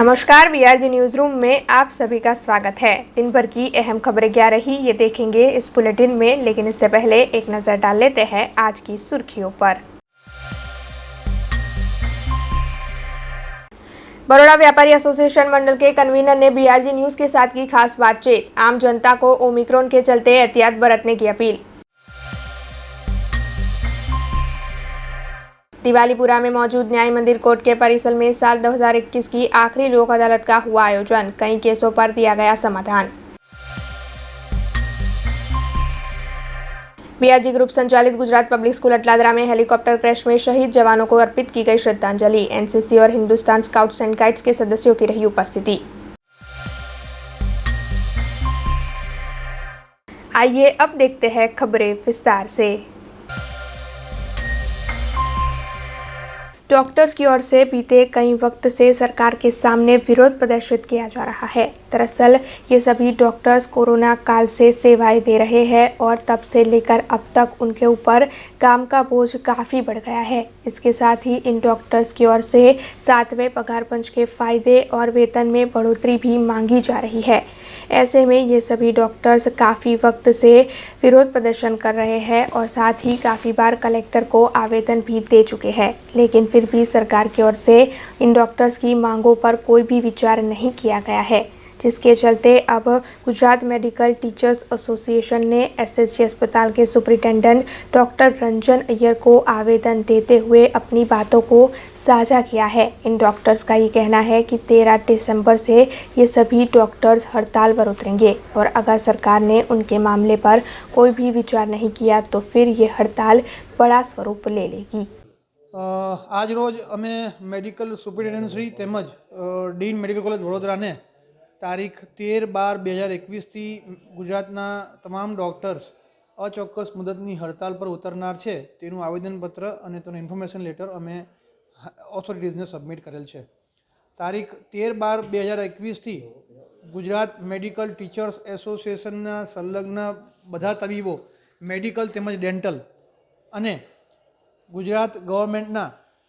नमस्कार, BRG news room में आप सभी का स्वागत है। दिन भर की अहम खबरें क्या रही ये देखेंगे इस बुलेटिन में, लेकिन इससे पहले एक नजर डाल लेते हैं आज की सुर्खियों पर। बड़ौदा व्यापारी एसोसिएशन मंडल के कन्वीनर ने बीआरजी न्यूज के साथ की खास बातचीत। आम जनता को ओमिक्रॉन के चलते एहतियात बरतने की अपील। दिवालीपुरा में मौजूद न्याय मंदिर कोर्ट के परिसर में साल 2021 की आखिरी लोक अदालत का हुआ आयोजन। कई केसों पर दिया गया समाधान। बीआरजी ग्रुप संचालित गुजरात पब्लिक स्कूल अटलादरा में हेलीकॉप्टर क्रैश में शहीद जवानों को अर्पित की गई श्रद्धांजलि। एनसीसी और हिंदुस्तान स्काउट्स एंड गाइड्स के सदस्यों की रही उपस्थिति। आइए अब देखते हैं खबरें विस्तार से। डॉक्टर्स की ओर से बीते कई वक्त से सरकार के सामने विरोध प्रदर्शित किया जा रहा है। दरअसल ये सभी डॉक्टर्स कोरोना काल से सेवाएं दे रहे हैं और तब से लेकर अब तक उनके ऊपर काम का बोझ काफ़ी बढ़ गया है। इसके साथ ही इन डॉक्टर्स की ओर से 7वें पगार पंच के फायदे और वेतन में बढ़ोतरी भी मांगी जा रही है। ऐसे में ये सभी डॉक्टर्स काफ़ी वक्त से विरोध प्रदर्शन कर रहे हैं और साथ ही काफ़ी बार कलेक्टर को आवेदन भी दे चुके हैं, लेकिन फिर भी सरकार की ओर से इन डॉक्टर्स की मांगों पर कोई भी विचार नहीं किया गया है, जिसके चलते अब गुजरात मेडिकल टीचर्स एसोसिएशन ने एसएसजी अस्पताल के सुपरिटेंडेंट डॉक्टर रंजन अय्यर को आवेदन देते हुए अपनी बातों को साझा किया है। इन डॉक्टर्स का ये कहना है कि 13 दिसंबर से ये सभी डॉक्टर्स हड़ताल पर उतरेंगे और अगर सरकार ने उनके मामले पर कोई भी विचार नहीं किया तो फिर ये हड़ताल बड़ा स्वरूप ले लेगी। आज रोज अमे मेडिकल सुपरिटेन्डेंट श्री तेमज डीन मेडिकल कॉलेज वडोदरा ने तारीख 13/12/2021 थी गुजरातना तमाम डॉक्टर्स अचोक्कस मुदतनी हड़ताल पर उतरनार छे तेनुं आवेदनपत्र अने तेनुं इन्फॉर्मेशन लेटर अमे ऑथोरिटीज़ने सबमिट करेल छे। तारीख 13/12/2021 थी गुजरात मेडिकल टीचर्स एसोसिएशनना संलग्न बधा तबीबो मेडिकल तेमज डेंटल अने गुजरात गवर्नमेंटना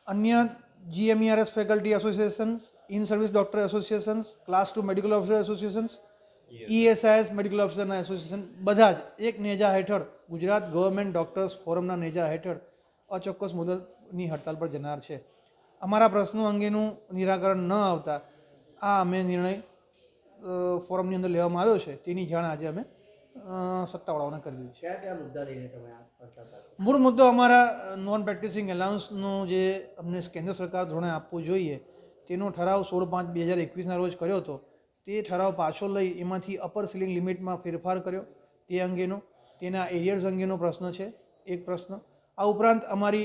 अन्य GMERS faculty associations, in service doctor associations, class 2 medical officer associations, ESIS medical officer association बधा ज एक नेजा हेठळ गुजरात गवर्नमेंट डॉक्टर्स फोरमना नेजा हेठळ अचोक्कस मुदतनी हड़ताल पर जनार छे। अमारा प्रश्नों अंगेनुं निराकरण न आवता आ अमे निर्णय फोरमनी अंदर लेवामां आव्यो छे तेनी जाण आज अमे सत्तावाळाओने करी दीधी छे। मूळ मुद्दो अमारा नॉन प्रेक्टिसिंग एलाउंसनो जे अमने केंद्र सरकार धोरणे आपवुं जोईए तेनो ठराव 16/5/2021 रोज कर्यो हतो ते ठराव पाछो लई एमांथी अपर सीलिंग लिमिटमां फेरफार कर्यो ते अंगेनो तेना एरियर्स अंगेनो प्रश्न छे एक प्रश्न। आ उपरांत अमारी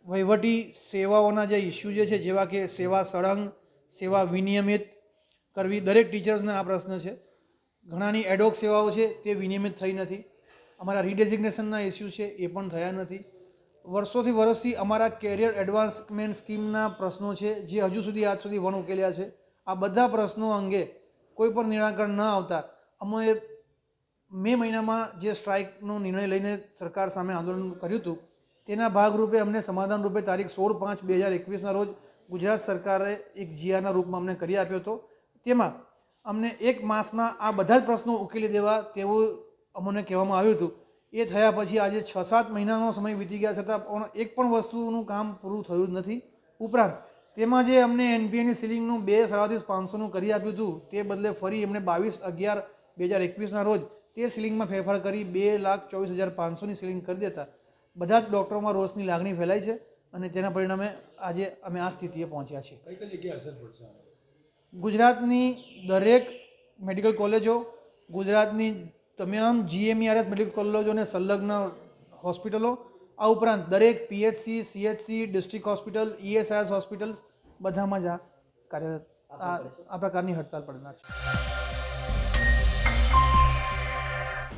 वहीवटी सेवाओना जे इश्यू जे छे जेवा के सेवा सळंग, सेवा विनियमित करवी, दरेक टीचर्सने आ प्रश्न छे। घणानी एडोक सेवाओ छे ते विनियमित थई नथी। अमारा रिडेजिग्नेशनना इश्यू छे ए पण थया नथी। वर्षोथी वर्षथी अमारा केरियर एडवांसमेंट स्कीमना प्रश्नों छे जे हजू सुधी आज सुधी वण उकेल्या छे। आ बधा प्रश्नों अंगे कोई पण निराकरण न आवता अमे मे महीनामां जे स्ट्राइकनो निर्णय लईने सरकार सामे आंदोलन कर्युं हतुं तेना भागरूपे अमने समाधान रूपे तारीख 16/5/2021 रोज गुजरात सरकारे एक GRना रूपमां अमने करी आप्यो हतो। तेमां अमने एक मासमां आ बधा ज प्रश्नों उकेली देवा तेवुं अमने कहेवामां आव्युं हतुं। ए थया पछी आजे 6-7 महीनानो समय वीती गया छतां पण एक पण वस्तुनुं काम पूरुं थयुं ज नथी। उपरांत तेमां जे अमने NPAनी सीलिंगनुं 2,500 करी आप्युं हतुं ते बदले फरी एमणे 22/11/2021 रोज ते सीलिंगमां फेरफार करी 2,24,500 सीलिंग करी देता बधा ज डॉक्टरोमां रोषनी लागणी फैलाई छे अने तेना परिणामे आजे अमे आ स्थितिए पहोंच्या छीए। कई कई जग्याए असर पड़शे? गुजरातनी दरेक मेडिकल कॉलेजों, गुजरातनी तमाम GMERS मेडिकल कॉलेजों ने संलग्न हॉस्पिटलों आ उपरांत दरेक PHC, CHC, district hospital, ESIS hospitals बधामां ज कार्यरत आ प्रकारनी हड़ताल पड़नार छे।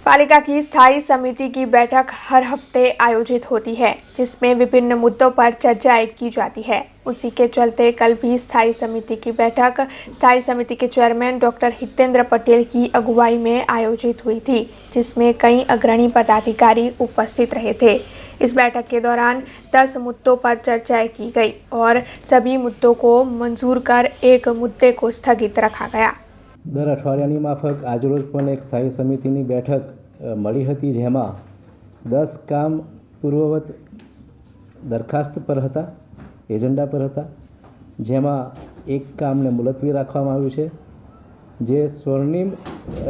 पालिका की स्थायी समिति की बैठक हर हफ्ते आयोजित होती है, जिसमें विभिन्न मुद्दों पर चर्चाएं की जाती है। उसी के चलते कल भी स्थायी समिति की बैठक स्थायी समिति के चेयरमैन डॉक्टर हितेंद्र पटेल की अगुवाई में आयोजित हुई थी, जिसमें कई अग्रणी पदाधिकारी उपस्थित रहे थे। इस बैठक के दौरान 10 मुद्दों पर चर्चाएं की गई और सभी मुद्दों को मंजूर कर एक मुद्दे को स्थगित रखा गया। દર અઠવાડિયાની માફક આજરોજ પણ એક સ્થાયી સમિતિની બેઠક મળી હતી, જેમાં 10 કામ પૂર્વવત દરખાસ્ત પર હતા, એજન્ડા પર હતા, જેમાં એક કામને મુલતવી રાખવામાં આવ્યું છે। જે સ્વર્ણિમ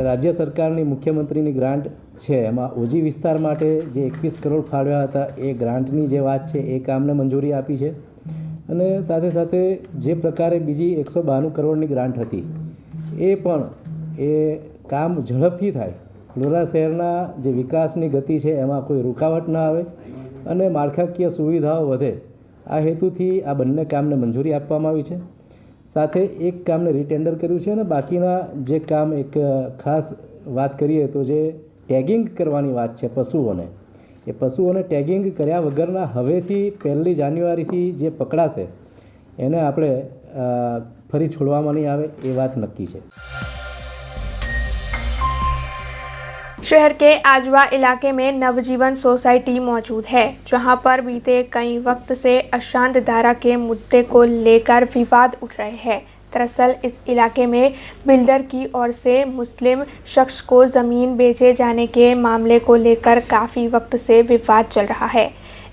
રાજ્ય સરકારની મુખ્યમંત્રીની ગ્રાન્ટ છે, એમાં ઓજી વિસ્તાર માટે જે 21 કરોડ ફાળવ્યા હતા, એ ગ્રાન્ટની જે વાત છે એ કામને મંજૂરી આપી છે। અને સાથે સાથે જે પ્રકારે બીજી 192 કરોડની ગ્રાન્ટ હતી એ પણ એ કામ ઝડપથી થાય, વડોદરા શહેરના જે વિકાસની ગતિ છે એમાં કોઈ રૂકાવટ ન આવે અને માળખાકીય સુવિધાઓ વધે, આ હેતુથી આ બંને કામને મંજૂરી આપવામાં આવી છે। સાથે એક કામને રીટેન્ડર કર્યું છે અને બાકીના જે કામ એક ખાસ વાત કરીએ તો જે ટેગિંગ કરવાની વાત છે પશુઓને, એ પશુઓને ટેગિંગ કર્યા વગરના હવેથી 1 જાન્યુઆરીથી જે પકડાશે એને આપણે ફરી છોડવામાં નહીં આવે એ વાત નક્કી છે। शहर के आजवा इलाके में नवजीवन सोसाइटी मौजूद है, जहां पर बीते कई वक्त से अशांत धारा के मुद्दे को लेकर विवाद उठ रहे हैं। दरअसल इस इलाके में बिल्डर की ओर से मुस्लिम शख्स को ज़मीन बेचे जाने के मामले को लेकर काफ़ी वक्त से विवाद चल रहा है।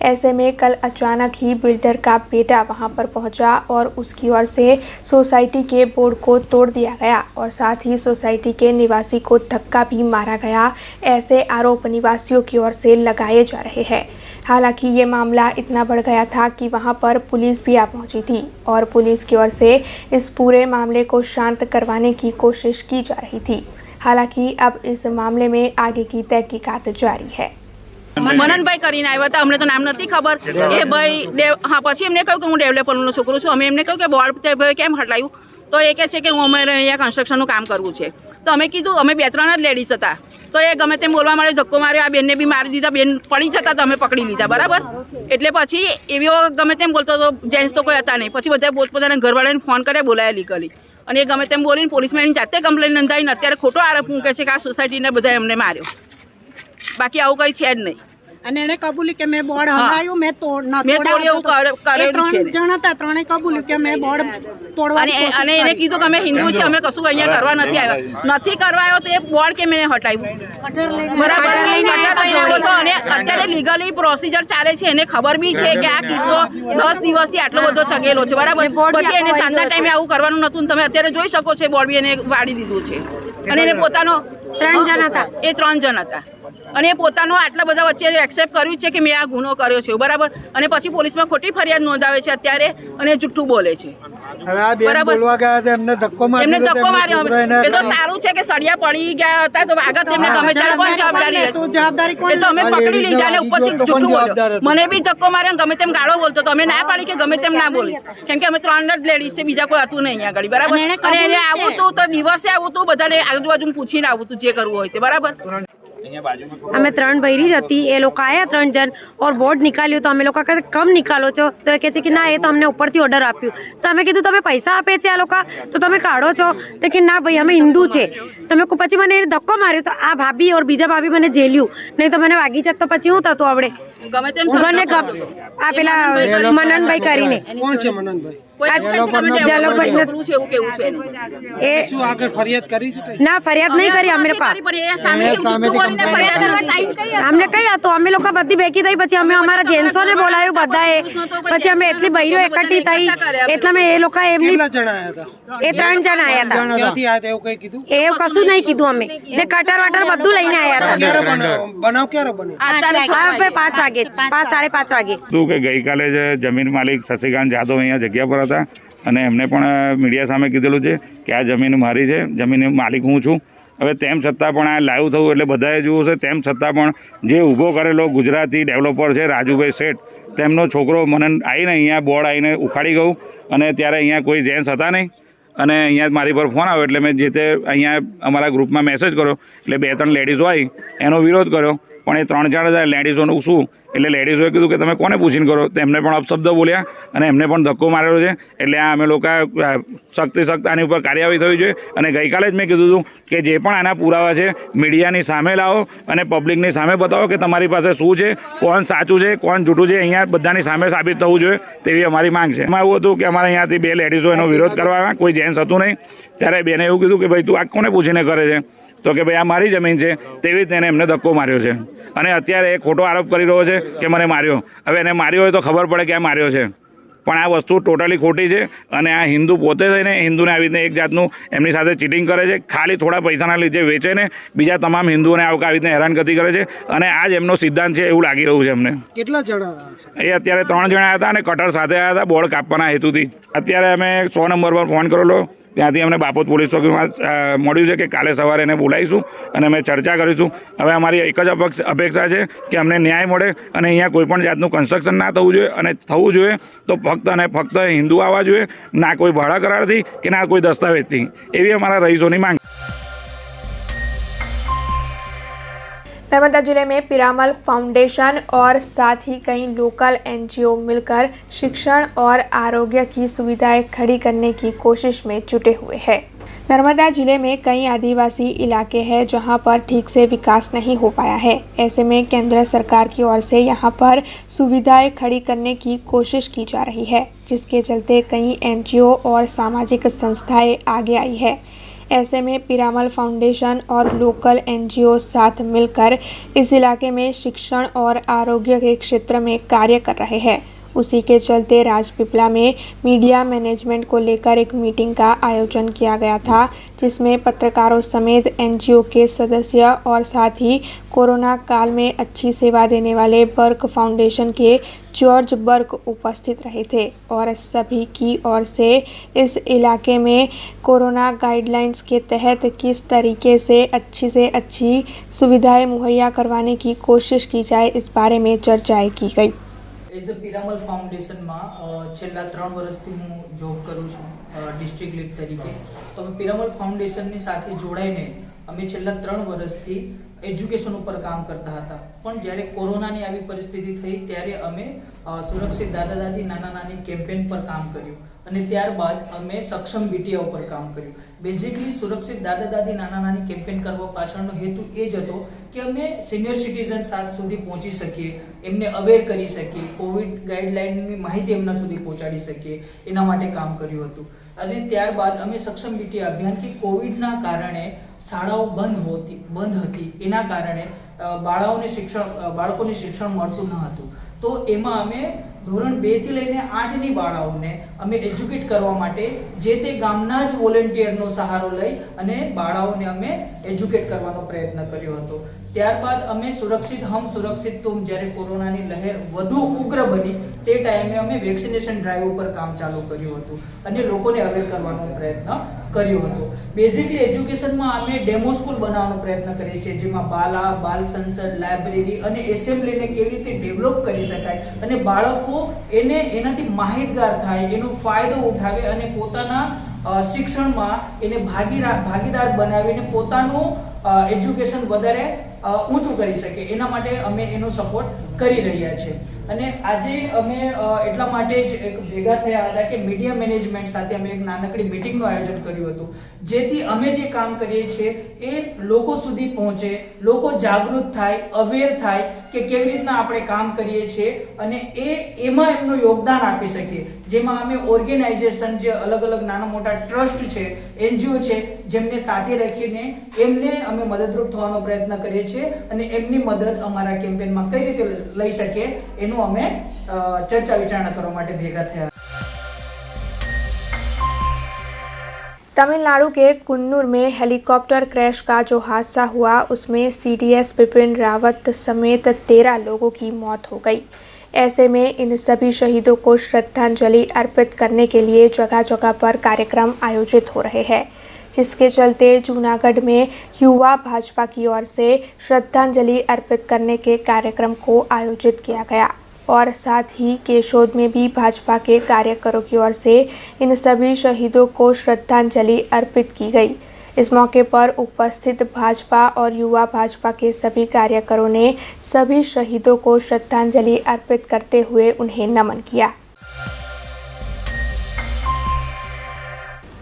ऐसे में कल अचानक ही बिल्डर का बेटा वहां पर पहुंचा और उसकी ओर से सोसाइटी के बोर्ड को तोड़ दिया गया और साथ ही सोसाइटी के निवासी को धक्का भी मारा गया। ऐसे आरोप निवासियों की ओर से लगाए जा रहे हैं। हालांकि ये मामला इतना बढ़ गया था कि वहां पर पुलिस भी आ पहुंची थी और पुलिस की ओर से इस पूरे मामले को शांत करवाने की कोशिश की जा रही थी। हालांकि अब इस मामले में आगे की तहकीकात जारी है। मननभाई કરીને આવ્યા હતા, અમને તો નામ નથી ખબર। એ ભાઈ હા, પછી એમને કહ્યું કે હું ડેવલપરનો છોકરો છું। અમે એમને કહ્યું કે બોર્ડ તે ભાઈ કેમ હટાવ્યું, તો એ કહે છે કે હું અમારે અહીંયા કન્સ્ટ્રક્શનનું કામ કરવું છે। તો અમે કીધું, અમે 2-3 જ લેડીઝ હતા, તો એ ગમે તેમ બોલવા માંડ્યો, ધક્કો માર્યો, આ બેનને બી મારી દીધા, બેન પડી જતા તો અમે પકડી લીધા, બરાબર। એટલે પછી એવો ગમે તેમ બોલતો તો જેન્ટ્સ તો કોઈ હતા નહીં। પછી બધા પોતપોતાના ઘરવાળાને ફોન કરે, બોલાયા લીગલી, અને એ ગમે તેમ બોલીને પોલીસમાં એની જાતે કમ્પ્લેન નોંધાઈને અત્યારે ખોટો આરોપ મૂકે છે કે આ સોસાયટીને બધા એમને માર્યો। બાકી આવું કંઈ છે જ નહીં। અને એને કબૂલ્યું કે મેં બોર્ડ હલાવ્યું, મેં તોડ્યું એવું કરેલું છે। 3 જણ હતા, 3એ કબૂલ્યું કે મેં બોર્ડ તોડવાની કોશિશ કરી। અને એને કીધું કે અમે હિન્દુ છે, અમે કશું અહીંયા કરવા નથી આવ્યા। નથી કરવા આવ્યો તો એ બોર્ડ કે મેં હટાવ્યું, બરાબર। અને અત્યારે લીગલી પ્રોસિજર ચાલે છે, એને ખબર બી છે કે આ કિસ્સો 10 દિવસથી આટલો બધો ચગેલો છે, બરાબર। પછી એને સાંજના ટાઈમે આવું કરવાનું નતું, તમે અત્યારે જોઈ શકો છો બોર્ડ બી એને વાળી દીધું છે। અને એને પોતાનો 3 જણ હતા, એ 3 જણ હતા, અને એ પોતાનો આટલા બધા વચ્ચે એક્સેપ્ટ કર્યું છે કે મેં આ ગુનો કર્યો છે, બરાબર। અને પછી પોલીસમાં ખોટી ફરિયાદ નોંધાવે છે અત્યારે, અને જુઠ્ઠું બોલે છે, બરાબર। એમને ધક્કો માર્યો, એ તો સારું છે કે સળિયા પડી ગયા હતા તો આગળ તેમને ગમે ત્યારે કોણ જવાબદારી, એ તો અમે પકડી લીધા અને ઉપરથી જુઠ્ઠું બોલ્યો। મને બી ધક્કો માર્યો, ગમે તેમ ગાળો બોલતો તો અમે ના પાડી કે ગમે તેમ ના બોલીશ, કેમ કે અમે 3 જ લેડીઝ છે, બીજા કોઈ હતું નહીં અહીંયા આગળ, બરાબર। અને એને આવું હતું તો દિવસે આવું હતું, બધાને આજુબાજુ પૂછીને આવું હતું જે કરવું હોય તે, બરાબર। અમે 3 બૈરી જ હતી, એ લોકો આવ્યા 3 જણ और बोर्ड निकाल्યું, તો અમે લોકો કહે કમ નિકાલો છો, તો એ કહે છે કે ના, એ તો અમને ઉપરથી ઓર્ડર આપ્યું। તો અમે કીધું તમે પૈસા આપે છે આ લોકો, તો તમે કાઢો છો? તો કે ના ભાઈ, અમે હિન્દુ છે। તમે પછી મને ધક્કો માર્યો, તો આ ભાભી ઓર બીજા ભાભી મને જેલ્યું, નહીં તો મને વાગી જત તો પછી હું થતું આપણે ગમે તેમ આ પેલા મનનભાઈ કરીને। કોણ છે મનનભાઈ? ના, ફરિયાદ નહીં કરી અમે લોકો, અમને કઈ હતું, અમે લોકો બધી ભેગી થઈ, પછી અમે અમારા જેન્ટ્સોને બોલાવ્યું બધાએ, પછી અમે એટલી બૈરીઓ એકઠી થઈ, એટલે અમે એ લોકો એમની એ 3 જણ આવ્યા હતા। એ કશું નહીં કીધું, અમે ને કટર વટર બધું લઈને આવ્યા હતા। બનાવ ક્યારે બન્યો? 5 વાગે, 5:30 વાગે। તું કે ગઈકાલે જે જમીન માલિક શશિકાંત જાદવ અહીંયા જગ્યા પર હતા અને એમને પણ મીડિયા સામે કીધેલું છે કે આ જમીન મારી છે, જમીન માલિક હું છું। હવે તેમ છતાં પણ આ લાઈવ થયું એટલે બધાએ જોયું છે, તેમ છતાં પણ જે ઊભો કરેલો ગુજરાતી ડેવલપર છે રાજુભાઈ શેઠ, તેમનો છોકરો મને આવીને અહીંયા બોર્ડ આવીને ઉખાડી ગયું, અને ત્યારે અહીંયા કોઈ જેન્ટ્સ હતા નહીં, અને અહીંયા મારી પર ફોન આવ્યો એટલે મેં જે તે અહીંયા અમારા ગ્રુપમાં મેસેજ કર્યો એટલે 2-3 લેડીઝો આવી એનો વિરોધ કર્યો, પણ એ 3-4 લેડીઝોનું શું એટલે લેડીઝોએ કીધું કે તમે કોને પૂછીને કરો, તો એમને પણ અપશબ્દ બોલ્યા અને એમને પણ ધક્કો મારેલો છે. એટલે આ અમે લોકો સખ્ત આની ઉપર કાર્યવાહી થવી જોઈએ. અને ગઈકાલે જ મેં કીધું હતું કે જે પણ આના પુરાવા છે મીડિયાની સામે લાવો અને પબ્લિકની સામે બતાવો કે તમારી પાસે શું છે, કોણ સાચું છે કોણ જૂઠું છે, અહીંયા બધાની સામે સાબિત થવું જોઈએ તેવી અમારી માંગ છે. એમાં એવું હતું કે અમારે અહીંયાથી 2 લેડીઝો એનો વિરોધ કરવા આવ્યા, કોઈ જેન્ટ્સ હતું નહીં. ત્યારે બેને એવું કીધું કે ભાઈ તું આ કોને પૂછીને કરે છે, તો કે ભાઈ આ મારી જમીન છે. તેવી જ તેને એમને ધક્કો માર્યો છે અને અત્યારે એ ખોટો આરોપ કરી રહ્યો છે કે મને માર્યો. હવે એને માર્યો હોય તો ખબર પડે કે આ માર્યો છે, પણ આ વસ્તુ ટોટલી ખોટી છે. અને આ હિન્દુ પોતે થઈને હિન્દુને આવી રીતે એક જાતનું એમની સાથે ચીટિંગ કરે છે, ખાલી થોડા પૈસાના લીધે વેચે ને બીજા તમામ હિન્દુઓને આવી રીતે હેરાનગતિ કરે છે. અને આ જ એમનો સિદ્ધાંત છે એવું લાગી રહ્યું છે અમને. કેટલા જણા એ અત્યારે 3 જણા હતા અને કટર સાથે આવ્યા હતા બોર્ડ કાપવાના હેતુથી. અત્યારે અમે 100 નંબર પર ફોન કરેલો, ત્યાંથી અમને બાપોદ પોલીસ ચોકીમાં મળ્યું છે કે કાલે સવારે એને બોલાવીશું અને અમે ચર્ચા કરીશું. હવે અમારી એક જ અપેક્ષા છે કે અમને ન્યાય મળે અને અહીંયા કોઈ પણ જાતનું કન્સ્ટ્રક્શન ના થવું જોઈએ, અને થવું જોઈએ તો ફક્ત અને ફક્ત હિન્દુ આવવા જોઈએ, ના કોઈ ભાડા કરારથી કે ના કોઈ દસ્તાવેજથી. એવી અમારા રહીશોની માંગ. नर्मदा जिले में पिरामल फाउंडेशन और साथ ही कई लोकल एनजीओ मिलकर शिक्षण और आरोग्य की सुविधाएं खड़ी करने की कोशिश में जुटे हुए हैं। नर्मदा जिले में कई आदिवासी इलाके हैं जहां पर ठीक से विकास नहीं हो पाया है। ऐसे में केंद्र सरकार की ओर से यहां पर सुविधाएं खड़ी करने की कोशिश की जा रही है, जिसके चलते कई एनजीओ और सामाजिक संस्थाएं आगे आई है। ऐसे में पिरामल फाउंडेशन और लोकल एनजीओ साथ मिलकर इस इलाके में शिक्षण और आरोग्य के क्षेत्र में कार्य कर रहे हैं। उसी के चलते राजपीपला में मीडिया मैनेजमेंट को लेकर एक मीटिंग का आयोजन किया गया था, जिसमें पत्रकारों समेत एनजीओ के सदस्य और साथ ही कोरोना काल में अच्छी सेवा देने वाले बर्क फाउंडेशन के जॉर्ज बर्क उपस्थित रहे थे और सभी की ओर से इस इलाके में कोरोना गाइडलाइंस के तहत किस तरीके से अच्छी सुविधाएं मुहैया करवाने की कोशिश की जाए, इस बारे में चर्चाएं की गई। એઝ અ પિરામલ ફાઉન્ડેશનમાં છેલ્લા 3 વર્ષથી હું જોબ કરું છું ડિસ્ટ્રિક્ટ લીડ તરીકે. તો અમે પિરામલ ફાઉન્ડેશનની સાથે જોડાઈને અમે છેલ્લા 3 વર્ષથી એજ્યુકેશન ઉપર કામ કરતા હતા. પણ જ્યારે કોરોનાની આવી પરિસ્થિતિ થઈ ત્યારે અમે સુરક્ષિત દાદા દાદી નાના નાની કેમ્પેન પર કામ કર્યું અને ત્યારબાદ અમે સક્ષમ બીટીઆ ઉપર કામ કર્યું. બેઝિકલી સુરક્ષિત દાદા દાદી નાના નાની કેમ્પેન કરવા પાછળનો હેતુ એ જ હતો કે અમે સિનિયર સિટીઝન સુધી પહોંચી શકીએ, એમને અવેર કરી શકીએ, કોવિડ ગાઈડલાઇનની માહિતી એમના સુધી પહોંચાડી શકીએ, એના માટે કામ કર્યું હતું. અને ત્યારબાદ અમે સક્ષમ બીટીઆ અભિયાન કે કોવિડના કારણે શાળાઓ બંધ હતી, એના કારણે બાળકોને શિક્ષણ મળતું ન હતું. તો એમાં અમે ધોરણ 2 થી લઈને 8ની બાળાઓને અમે એજ્યુકેટ કરવા માટે જે તે ગામના જ વોલેન્ટિયરનો સહારો લઈ અને બાળાઓને અમે એજ્યુકેટ કરવાનો પ્રયત્ન કર્યો હતો. ત્યારબાદ અમે સુરક્ષિત હમ સુરક્ષિત તુમ જ્યારે કોરોનાની લહેર વધુ ઉગ્ર બની તે ટાઈમે અમે વેક્સિનેશન ડ્રાઈવ ઉપર કામ ચાલુ કર્યું હતું અને લોકોને અવેર કરવાનો પ્રયત્ન કર્યો હતો. બેઝિકલી એજ્યુકેશનમાં અમે ડેમો સ્કૂલ બનાવવાનો પ્રયત્ન કરીએ છીએ, જેમાં બાલા, બાલ સંસદ, લાઇબ્રેરી અને એસેમ્બલીને કેવી રીતે ડેવલપ કરી શકાય અને બાળકો એનાથી માહિતગાર થાય, એનો ફાયદો ઉઠાવે અને પોતાના શિક્ષણમાં એને ભાગીદાર બનાવીને પોતાનું એજ્યુકેશન વધારે ઊંચું કરી શકે, એના માટે અમે એનો સપોર્ટ કરી રહ્યા છીએ. અને આજે અમે એટલા માટે જ એક ભેગા થયા હતા કે મીડિયા મેનેજમેન્ટ સાથે અમે એક નાનકડી મીટિંગનું આયોજન કર્યું હતું, જેથી અમે જે કામ કરીએ છીએ એ લોકો સુધી પહોંચે, લોકો જાગૃત થાય, અવેર થાય કે કેવી રીતના આપણે કામ કરીએ છીએ અને એમાં એમનું યોગદાન આપી શકીએ. જેમાં અમે ઓર્ગેનાઇઝેશન જે અલગ અલગ નાના મોટા ટ્રસ્ટ છે, એનજીઓ છે, જેમને સાથે રાખીને એમને અમે મદદરૂપ થવાનો પ્રયત્ન કરીએ છીએ અને એમની મદદ અમારા કેમ્પેનમાં કઈ રીતે લઈ શકે એનું અમે ચર્चा विचारणा કરવા માટે ભેગા થયા. तमिलनाडु के कुन्नूर में हेलीकॉप्टर क्रैश का जो हादसा हुआ उसमें सीडीएस बिपिन रावत समेत 13 लोगों की मौत हो गई। ऐसे में इन सभी शहीदों को श्रद्धांजलि अर्पित करने के लिए जगह जगह पर कार्यक्रम आयोजित हो रहे हैं, जिसके चलते जूनागढ़ में युवा भाजपा की ओर से श्रद्धांजलि अर्पित करने के कार्यक्रम को आयोजित किया गया। और साथ ही केशोद में भी भाजपा के कार्यकरों की ओर से इन सभी शहीदों को श्रद्धांजलि अर्पित की गई। इस मौके पर उपस्थित भाजपा और युवा भाजपा के सभी कार्यकरों ने सभी शहीदों को श्रद्धांजलि अर्पित करते हुए उन्हें नमन किया।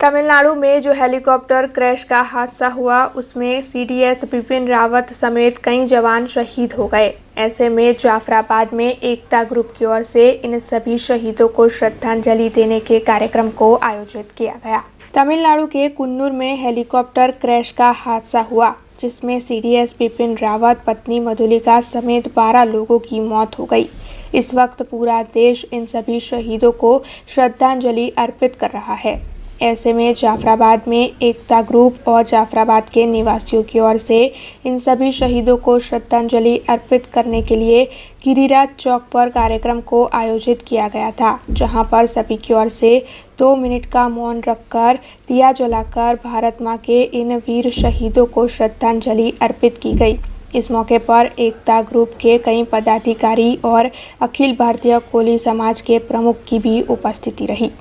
तमिलनाडु में जो हेलीकॉप्टर क्रैश का हादसा हुआ उसमें सीडीएस बिपिन रावत समेत कई जवान शहीद हो गए। ऐसे में जाफराबाद में एकता ग्रुप की ओर से इन सभी शहीदों को श्रद्धांजलि देने के कार्यक्रम को आयोजित किया गया। तमिलनाडु के कुन्नूर में हेलीकॉप्टर क्रैश का हादसा हुआ जिसमें सीडीएस बिपिन रावत, पत्नी मधुलिका समेत 12 लोगों की मौत हो गई। इस वक्त पूरा देश इन सभी शहीदों को श्रद्धांजलि अर्पित कर रहा है। ऐसे में जाफराबाद में एकता ग्रुप और जाफराबाद के निवासियों की ओर से इन सभी शहीदों को श्रद्धांजलि अर्पित करने के लिए गिरिराज चौक पर कार्यक्रम को आयोजित किया गया था, जहां पर सभी की ओर से 2 मिनट का मौन रखकर दिया जलाकर भारत मां के इन वीर शहीदों को श्रद्धांजलि अर्पित की गई। इस मौके पर एकता ग्रुप के कई पदाधिकारी और अखिल भारतीय कोली समाज के प्रमुख की भी उपस्थिति रही।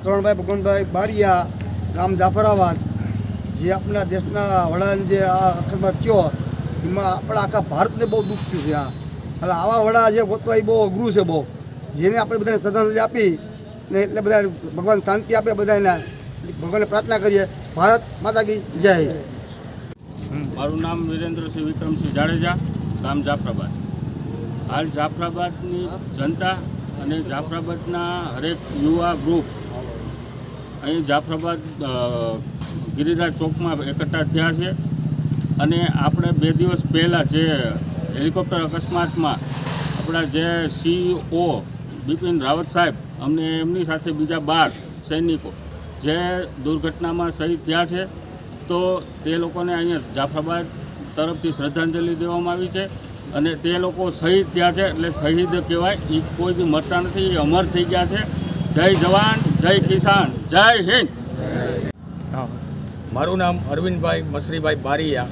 કરણભાઈ ભગવાનભાઈ બારિયા, ગામ જાફરાબાદ, જે આપણા દેશના વડાને જે આ અકસ્માત થયો એમાં આપણા આખા ભારતને બહુ દુઃખ થયું છે। હવે આવા વડા જે ગોતવા એ બહુ અઘરું છે બહુ, જેને આપણે બધાને શ્રદ્ધાંજલિ આપી ને એટલે બધા ભગવાન શાંતિ આપે, બધાને ભગવાનને પ્રાર્થના કરીએ। ભારત માતા કી જય। મારું નામ વિરેન્દ્રસિંહ વિક્રમસિંહ જાડેજા, ગામ જાફરાબાદ। હાલ જાફરાબાદની જનતા અને જાફરાબાદના હરેક યુવા ગ્રુપ અહીં જાફરાબાદ ગિરિરાજ ચોકમાં એકઠા થયા છે અને આપણે 2 દિવસ પહેલાં જે હેલિકોપ્ટર અકસ્માતમાં આપણા જે CEO બિપિન રાવત સાહેબ અમને એમની સાથે બીજા 12 સૈનિકો જે દુર્ઘટનામાં શહીદ થયા છે, તો તે લોકોને અહીંયા જાફરાબાદ તરફથી શ્રદ્ધાંજલિ દેવામાં આવી છે અને તે લોકો શહીદ થયા છે એટલે શહીદ કહેવાય, એ કોઈ બી મરતા નથી, એ અમર થઈ ગયા છે। જય જવાન, જય કિસાન, જય હિન્દ। મારું નામ અરવિંદભાઈ મસરીભાઈ બારિયા,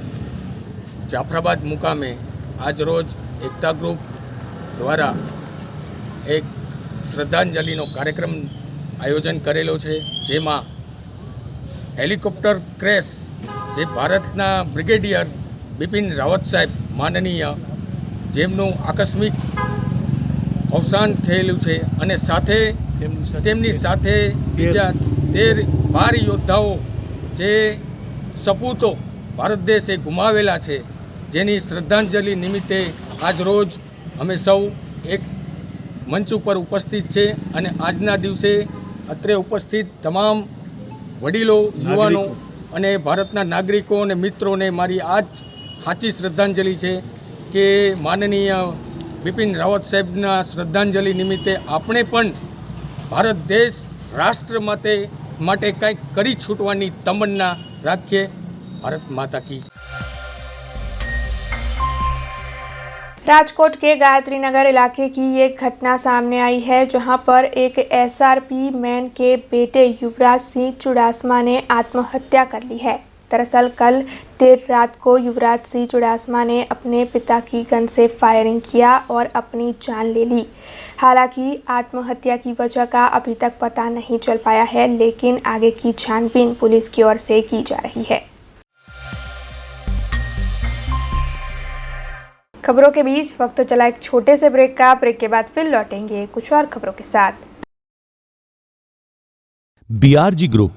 જાફરાબાદ મુકામે આજ રોજ એકતા ગ્રુપ દ્વારા એક શ્રદ્ધાંજલિનો કાર્યક્રમ આયોજન કરેલો છે, જેમાં હેલિકોપ્ટર ક્રેશ જે ભારતના બ્રિગેડિયર બિપિન રાવત સાહેબ માનનીય, જેમનું આકસ્મિક અવસાન થયેલું છે અને સાથે તેમની સાથે બીજા 12 યોદ્ધાઓ જે સપૂતો ભારત દેશે ગુમાવેલા છે, જેની શ્રદ્ધાંજલિ નિમિત્તે આજ રોજ અમે સૌ એક મંચ ઉપર ઉપસ્થિત છે અને આજના દિવસે અત્રે ઉપસ્થિત તમામ વડીલો, યુવાનો અને ભારતના નાગરિકો અને મિત્રોને મારી આજ સાચી શ્રદ્ધાંજલિ છે કે માનનીય બિપિન રાવત સાહેબના શ્રદ્ધાંજલિ નિમિત્તે આપણે પણ ભારત દેશ રાષ્ટ્ર માટે કંઈક કરી છૂટવાની તમન્ના રાખીએ। ભારત माता की। राजकोट के गायत्री नगर इलाके की एक घटना सामने आई है, जहां पर एक SRP मैन के बेटे युवराज सिंह चुड़ासमा ने आत्महत्या कर ली है। दरअसल कल देर रात को युवराज सिंह चुड़ासमा ने अपने पिता की गन से फायरिंग किया और अपनी जान ले ली। हालांकि आत्महत्या की वजह का अभी तक पता नहीं चल पाया है, लेकिन आगे की छानबीन पुलिस की ओर से की जा रही है। खबरों के बीच वक्त तो चला एक छोटे से ब्रेक का। ब्रेक के बाद फिर लौटेंगे कुछ और खबरों के साथ। BRG ग्रुप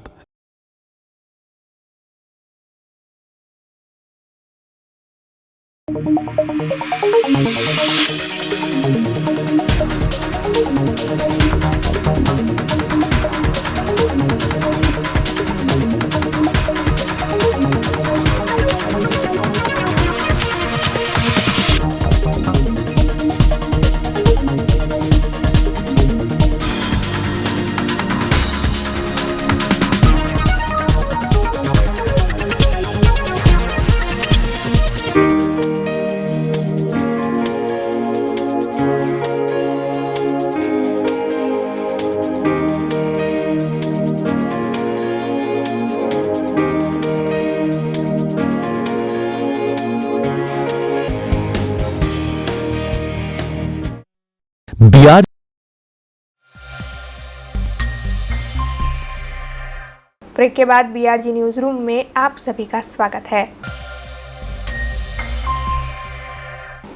ब्रेक के बाद BRG न्यूज रूम में आप सभी का स्वागत है।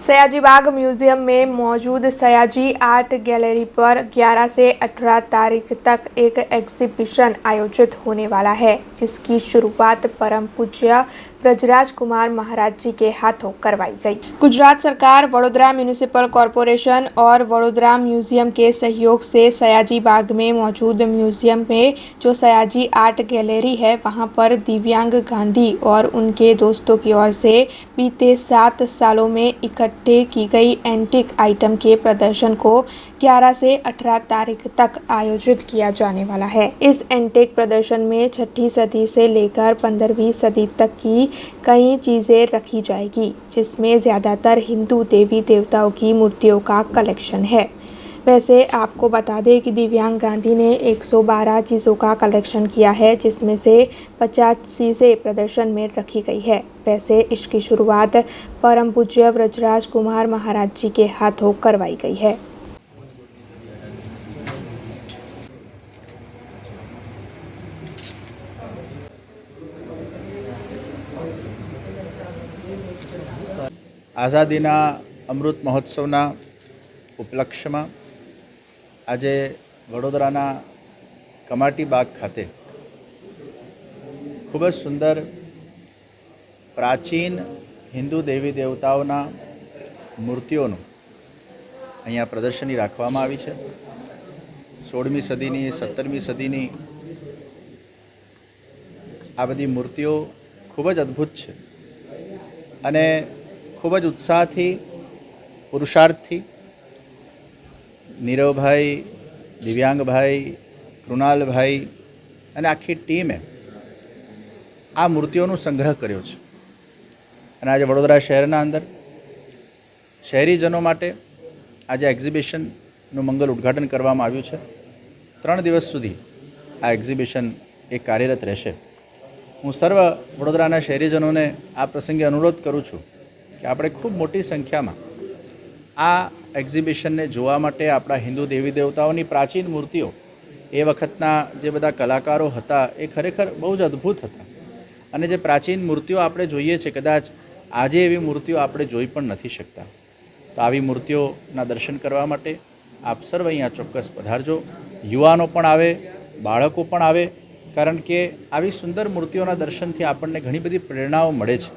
सयाजी बाग म्यूजियम में मौजूद सयाजी आर्ट गैलरी पर 11 से 18 तारीख तक एक एग्जीबिशन आयोजित होने वाला है, जिसकी शुरुआत परम पूज्य ब्रजराज कुमार महाराज जी के हाथों करवाई गई। गुजरात सरकार, वडोदरा म्यूनिसिपल कॉरपोरेशन और वडोदरा म्यूजियम के सहयोग से सयाजी बाग में मौजूद म्यूजियम में जो सयाजी आर्ट गैलरी है, वहां पर दिव्यांग गांधी और उनके दोस्तों की ओर से बीते 7 सालों में इकट्ठे की गई एंटिक आइटम के प्रदर्शन को 11 से 18 तारीख तक आयोजित किया जाने वाला है। इस एंटिक प्रदर्शन में 6ठी सदी से लेकर 15वीं सदी तक की कई चीज़ें रखी जाएगी, जिसमें ज़्यादातर हिंदू देवी देवताओं की मूर्तियों का कलेक्शन है। वैसे आपको बता दें कि दिव्यांग गांधी ने 112 चीज़ों का कलेक्शन किया है, जिसमें से 50 चीज़ें प्रदर्शन में रखी गई है। वैसे इसकी शुरुआत परम पूज्य ब्रजराज कुमार महाराज जी के हाथों करवाई गई है। આઝાદીના અમૃત મહોત્સવના ઉપલક્ષ્યમાં આજે વડોદરાના કમાટી બાગ ખાતે ખૂબ જ સુંદર પ્રાચીન હિન્દુ દેવી દેવતાઓના મૂર્તિઓનું અહીંયા પ્રદર્શની રાખવામાં આવી છે। 16મી સદીની 17મી સદીની આ બધી મૂર્તિઓ ખૂબ જ અદ્ભુત છે અને ખૂબ જ ઉત્સાહથી, પુરુષાર્થથી નીરવભાઈ, દિવ્યાંગભાઈ, કૃણાલભાઈ અને આખી ટીમે આ મૂર્તિઓનો સંગ્રહ કર્યો છે અને આજે વડોદરા શહેરના અંદર શહેરીજનો માટે આજે એક્ઝિબિશનનું મંગલ ઉદ્ઘાટન કરવામાં આવ્યું છે। 3 દિવસ સુધી આ એક્ઝિબિશન એ કાર્યરત રહેશે। હું સર્વ વડોદરાના શહેરીજનોને આ પ્રસંગે અનુરોધ કરું છું કે આપણે ખૂબ મોટી સંખ્યામાં આ એક્ઝિબિશનને જોવા માટે આપણા હિન્દુ દેવી દેવતાઓની પ્રાચીન મૂર્તિઓ, એ વખતના જે બધા કલાકારો હતા એ ખરેખર બહુ જ અદ્ભુત હતા અને જે પ્રાચીન મૂર્તિઓ આપણે જોઈએ છે, કદાચ આજે એવી મૂર્તિઓ આપણે જોઈ પણ નથી શકતા। તો આવી મૂર્તિઓના દર્શન કરવા માટે આપ સર્વ અહીંયા ચોક્કસ પધારજો। યુવાનો પણ આવે, બાળકો પણ આવે, કારણ કે આવી સુંદર મૂર્તિઓના દર્શનથી આપણને ઘણી બધી પ્રેરણાઓ મળે છે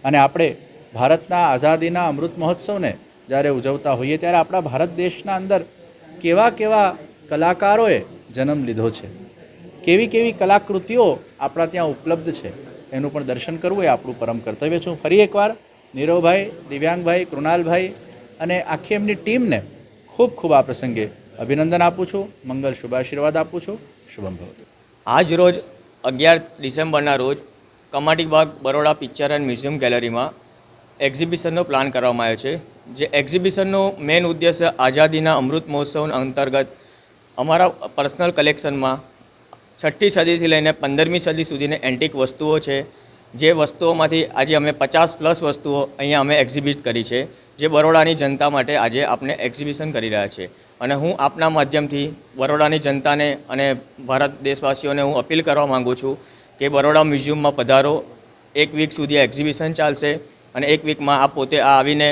અને આપણે ભારતના આઝાદીના અમૃત મહોત્સવને જ્યારે ઉજવતા હોઈએ ત્યારે આપણા ભારત દેશના અંદર કેવા કેવા કલાકારોએ જન્મ લીધો છે, કેવી કેવી કલાકૃતિઓ આપણા ત્યાં ઉપલબ્ધ છે, એનું પણ દર્શન કરવું એ આપણું પરમ કર્તવ્ય છે। હું ફરી એકવાર નીરવભાઈ, દિવ્યાંગભાઈ, કૃણાલભાઈ અને આખી એમની ટીમને ખૂબ ખૂબ આ પ્રસંગે અભિનંદન આપું છું, મંગલ શુભાશીર્વાદ આપું છું। શુભમ ભવતુ। આજ રોજ 11 ડિસેમ્બરના રોજ કમાટી બાગ બરોડા પિક્ચર એન્ડ મ્યુઝિયમ ગેલેરીમાં એક્ઝિબિશનનો પ્લાન કરવામાં આવ્યો છે। જે એક્ઝિબિશનનો મેઇન ઉદ્દેશ્ય આઝાદીના અમૃત મહોત્સવ અંતર્ગત અમારા પર્સનલ કલેક્શનમાં 6ઠી સદીથી લઈને 15મી સદી સુધીની એન્ટિક વસ્તુઓ છે। જે વસ્તુઓમાંથી આજે અમે 50+ વસ્તુઓ અહીંયા અમે એક્ઝિબિટ કરી છે, જે બરોડાની જનતા માટે આજે આપણે એક્ઝિબિશન કરી રહ્યા છીએ। અને હું આપના માધ્યમથી બરોડાની જનતાને અને ભારત દેશવાસીઓને હું અપીલ કરવા માગું છું કે બરોડા મ્યુઝિયમમાં પધારો। 1 વીક સુધી એક્ઝિબિશન ચાલશે અને 1 વીકમાં આપ પોતે આવીને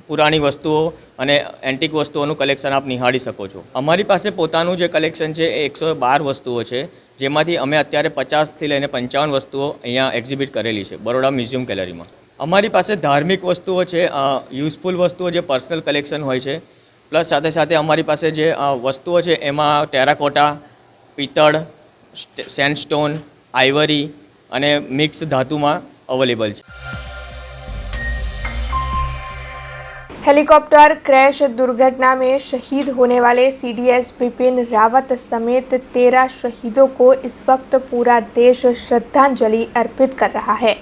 પુરાણી વસ્તુઓ અને એન્ટિક વસ્તુઓનું કલેક્શન આપ નિહાળી શકો છો। અમારી પાસે પોતાનું જે કલેક્શન છે એ 112 વસ્તુઓ છે, જેમાંથી અમે અત્યારે 50થી લઈને 55 વસ્તુઓ અહીંયા એક્ઝિબિટ કરેલી છે બરોડા મ્યુઝિયમ ગેલેરીમાં। અમારી પાસે ધાર્મિક વસ્તુઓ છે, યુઝફુલ વસ્તુઓ જે પર્સનલ કલેક્શન હોય છે, પ્લસ સાથે સાથે અમારી પાસે જે વસ્તુઓ છે એમાં ટેરાકોટા, પિત્તળ, સેન્ડસ્ટોન, આઇવરી અને મિક્સ ધાતુમાં અવેલેબલ છે। हेलीकॉप्टर क्रैश दुर्घटना में शहीद होने वाले CDS बिपिन रावत समेत 13 शहीदों को इस वक्त पूरा देश श्रद्धांजलि अर्पित कर रहा है।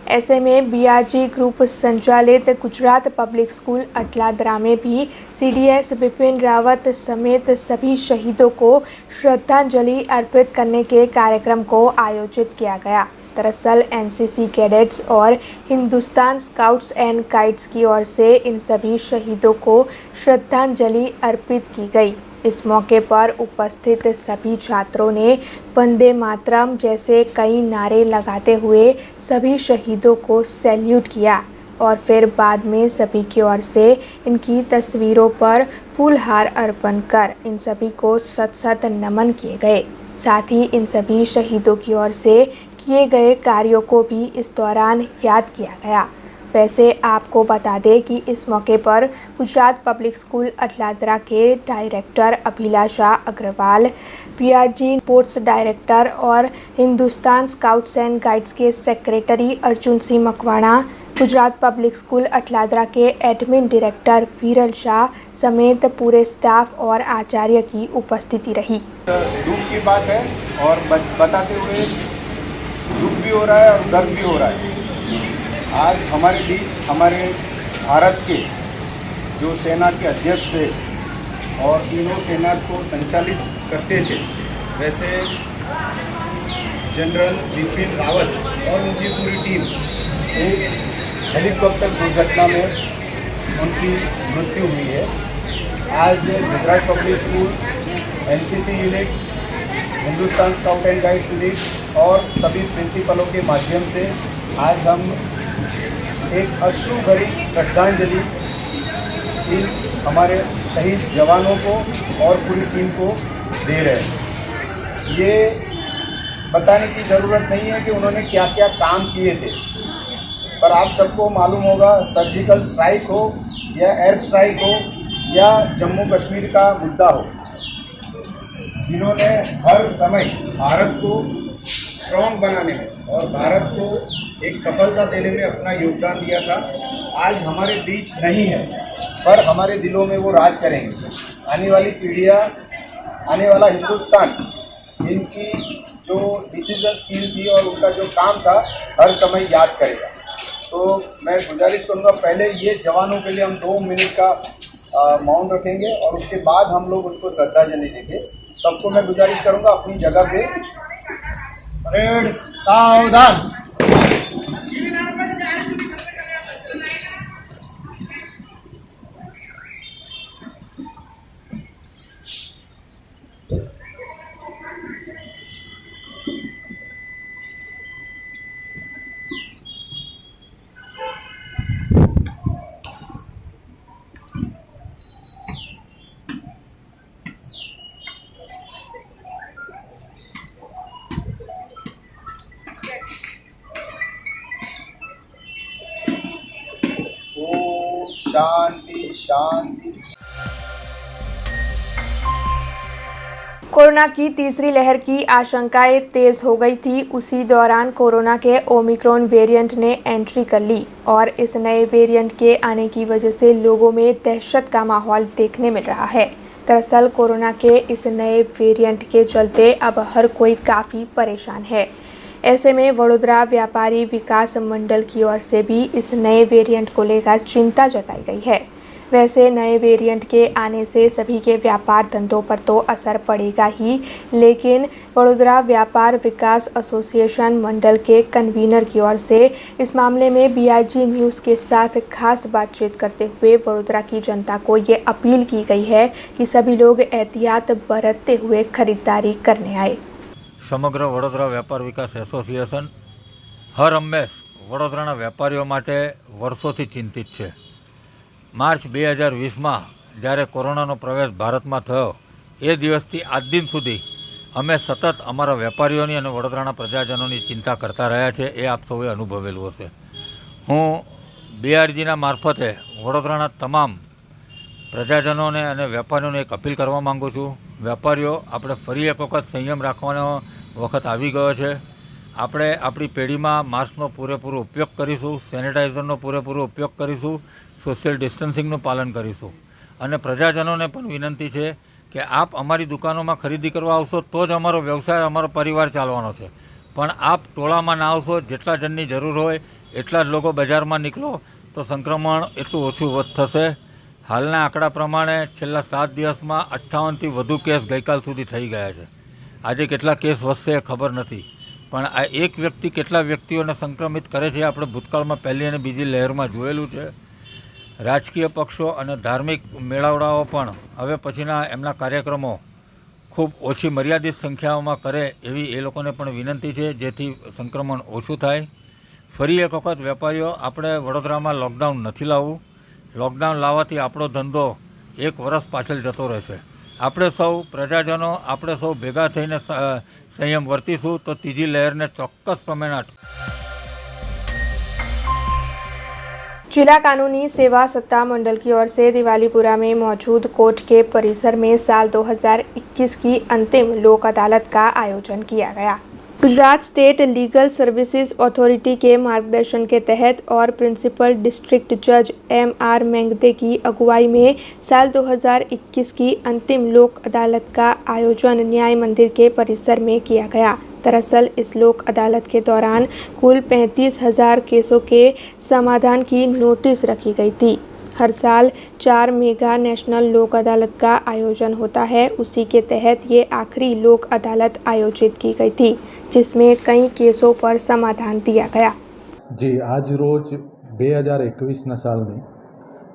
ऐसे में BRG ग्रुप संचालित गुजरात पब्लिक स्कूल अटलादरा में भी CDS बिपिन रावत समेत सभी शहीदों को श्रद्धांजलि अर्पित करने के कार्यक्रम को आयोजित किया गया। दरअसल NCC कैडेट्स और हिंदुस्तान स्काउट्स एंड गाइड्स की ओर से इन सभी शहीदों को श्रद्धांजलि अर्पित की गई। इस मौके पर उपस्थित सभी छात्रों ने वंदे मातरम जैसे कई नारे लगाते हुए सभी शहीदों को सैल्यूट किया और फिर बाद में सभी की ओर से इनकी तस्वीरों पर फूलहार अर्पण कर इन सभी को सत नमन किए गए। साथ ही इन सभी शहीदों की ओर से किए गए कार्यों को भी इस दौरान याद किया गया। वैसे आपको बता दें कि इस मौके पर गुजरात पब्लिक स्कूल अटलादरा के डायरेक्टर अभिलाषा अग्रवाल, PRG स्पोर्ट्स डायरेक्टर और हिंदुस्तान स्काउट्स एंड गाइड्स के secretary Arjun Singh Makwana, Gujarat public school Atladra के एडमिन डायरेक्टर वीरल शाह समेत पूरे स्टाफ और आचार्य की उपस्थिति रही। दुख की बात है और बताते हुए दुख भी हो रहा है और दर्द भी हो रहा है। आज हमारे बीच हमारे भारत के जो सेना के अध्यक्ष थे और तीनों सेना को संचालित करते थे, वैसे जनरल बिपिन रावत और उनकी पूरी टीम एक हेलीकॉप्टर दुर्घटना में उनकी मृत्यु हुई है। आज Gujarat public school, NCC unit, Hindustan scout and guides unit और सभी प्रिंसिपलों के माध्यम से आज हम एक अश्रु भरी श्रद्धांजलि इन हमारे शहीद जवानों को और पूरी टीम को दे रहे हैं। ये बताने की ज़रूरत नहीं है कि उन्होंने क्या क्या काम किए थे, पर आप सबको मालूम होगा, सर्जिकल स्ट्राइक हो या एयर स्ट्राइक हो या जम्मू कश्मीर का मुद्दा हो, जिन्होंने हर समय भारत को स्ट्रॉन्ग बनाने में और भारत को एक सफलता देने में अपना योगदान दिया था, आज हमारे बीच नहीं है, पर हमारे दिलों में वो राज करेंगे। आने वाली पीढ़ियाँ, आने वाला हिंदुस्तान इनकी जो डिसीजन स्किल थी और उनका जो काम था हर समय याद करेगा। तो मैं गुजारिश करूँगा, पहले ये जवानों के लिए हम 2 मिनट का मौन रखेंगे और उसके बाद हम लोग उनको श्रद्धांजलि देंगे। सबको मैं गुजारिश करूँगा अपनी जगह पे परेड सावधान। शांति शांति। कोरोना की तीसरी लहर की आशंकाएं तेज हो गई थी। उसी दौरान कोरोना के ओमिक्रॉन वेरिएंट ने एंट्री कर ली और इस नए वेरिएंट के आने की वजह से लोगों में दहशत का माहौल देखने मिल रहा है। दरअसल कोरोना के इस नए वेरिएंट के चलते अब हर कोई काफ़ी परेशान है। ऐसे में वडोदरा व्यापारी विकास मंडल की ओर से भी इस नए वेरिएंट को लेकर चिंता जताई गई है। वैसे नए वेरिएंट के आने से सभी के व्यापार धंधों पर तो असर पड़ेगा ही, लेकिन वडोदरा व्यापार विकास एसोसिएशन मंडल के कन्वीनर की ओर से इस मामले में BRG न्यूज़ के साथ खास बातचीत करते हुए वडोदरा की जनता को ये अपील की गई है कि सभी लोग एहतियात बरतते हुए खरीदारी करने आए। समग्र वडोदरा व्यापार विकास एसोसिएशन हर हमेश वडोदराना वेपारीओ माटे वर्षोथी चिंतित है। मार्च 2020 में જ્યારે કોરોનાનો પ્રવેશ ભારતમાં થયો એ દિવસથી આજ દિન સુધી અમે સતત અમારા વેપારીઓની અને વડોદરાના પ્રજાજનોની ચિંતા કરતા રહ્યા છે। એ આપ સૌએ અનુભવેલું હશે। હું BRGના મારફતે વડોદરાના તમામ પ્રજાજનોને અને વેપારીઓને એક અપીલ કરવા માગું છું। વેપારીઓ, આપણે ફરી એક વખત સંયમ રાખવાનો વખત આવી ગયો છે। આપણે આપણી પેઢીમાં માસ્કનો પૂરેપૂરો ઉપયોગ કરીશું, સેનિટાઈઝરનો પૂરેપૂરો ઉપયોગ કરીશું, સોશિયલ ડિસ્ટન્સિંગનું પાલન કરીશું। અને પ્રજાજનોને પણ વિનંતી છે કે આપ અમારી દુકાનોમાં ખરીદી કરવા આવશો તો જ અમારો વ્યવસાય, અમારો પરિવાર ચાલવાનો છે। પણ આપ ટોળામાં ના આવશો, જેટલા જણની જરૂર હોય એટલા જ લોકો બજારમાં નીકળો તો સંક્રમણ એટલું ઓછું થશે। હાલના આંકડા પ્રમાણે છેલ્લા 7 દિવસમાં 58થી વધુ કેસ ગઈકાલ સુધી થઈ ગયા છે। આજે કેટલા કેસ વધશે ખબર નથી, પણ આ એક વ્યક્તિ કેટલા વ્યક્તિઓને સંક્રમિત કરે છે આપણે ભૂતકાળમાં પહેલી અને બીજી લહેરમાં જોયેલું છે। રાજકીય પક્ષો અને ધાર્મિક મેળાવડાઓ પણ હવે પછીના એમના કાર્યક્રમો ખૂબ ઓછી મર્યાદિત સંખ્યાઓમાં કરે એવી એ લોકોને પણ વિનંતી છે, જેથી સંક્રમણ ઓછું થાય. ફરી એક વખત વેપારીઓ, આપણે વડોદરામાં લોકડાઉન નથી લાવવું. લોકડાઉન લાવવાથી આપણો ધંધો 1 વર્ષ પાછળ જતો રહેશે. આપણે સૌ પ્રજાજનો, આપણે સૌ ભેગા થઈને સંયમ વર્તીશું તો ત્રીજી લહેરને ચોક્કસ પ્રમાણે. जिला कानूनी सेवा सत्ता मंडल की ओर से दिवालीपुरा में मौजूद कोर्ट के परिसर में साल 2021 की अंतिम लोक अदालत का आयोजन किया गया। Gujarat state legal services authority के मार्गदर्शन के तहत और प्रिंसिपल डिस्ट्रिक्ट जज M.R. मेंगदे की अगुवाई में साल 2021 की अंतिम लोक अदालत का आयोजन न्याय मंदिर के परिसर में किया गया। दरअसल इस लोक अदालत के दौरान कुल 35,000 केसों के समाधान की नोटिस रखी गई थी। हर साल 4 मेगा नेशनल लोक अदालत का आयोजन होता है। उसी के तहत ये आखिरी लोक अदालत आयोजित की गई थी, जिसमें कई केसों पर समाधान दिया गया। जी, आज रोज 2021 सालनी